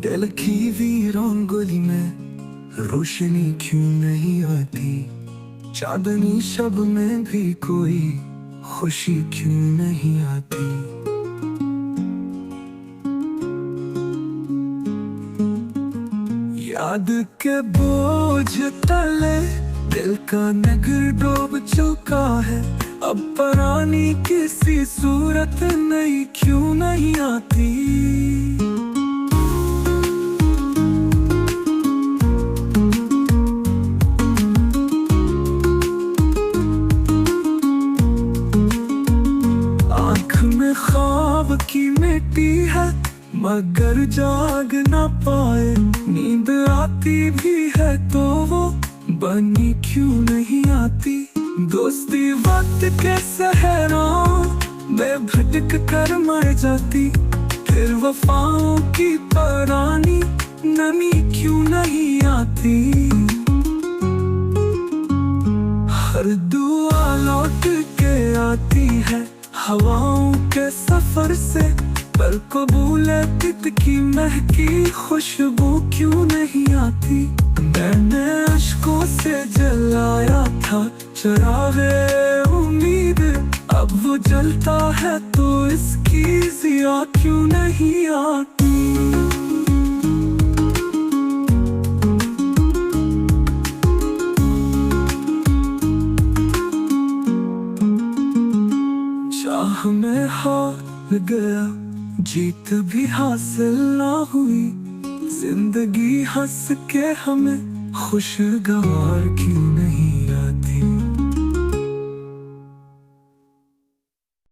दिल की भी रंगोली में रोशनी क्यों नहीं आती। चांदनी शब में भी कोई खुशी क्यों नहीं आती। याद के बोझ तले दिल का नगर डूब चुका है। अब पुरानी किसी सूरत नई क्यों नहीं आती। ख्वाब की मिट्टी है मगर जाग ना पाए। नींद आती भी है तो वो बनी क्यों नहीं आती। दोस्ती वक्त के सहराओं में भटक कर मर जाती। फिर वफाओं की पुरानी नमी क्यों नहीं आती। हर दुआ लौट के आती है हवाओं के सफर से। पर कबूलियत की महकी खुशबू क्यों नहीं आती। मैंने अश्कों से जलाया था चिरागे उम्मीद। अब वो जलता है तो इसकी ज़िया क्यों नहीं आती। चाह में हार गया जीत भी हासिल ना हुई। जिंदगी हंस के हमें खुशगवार क्यों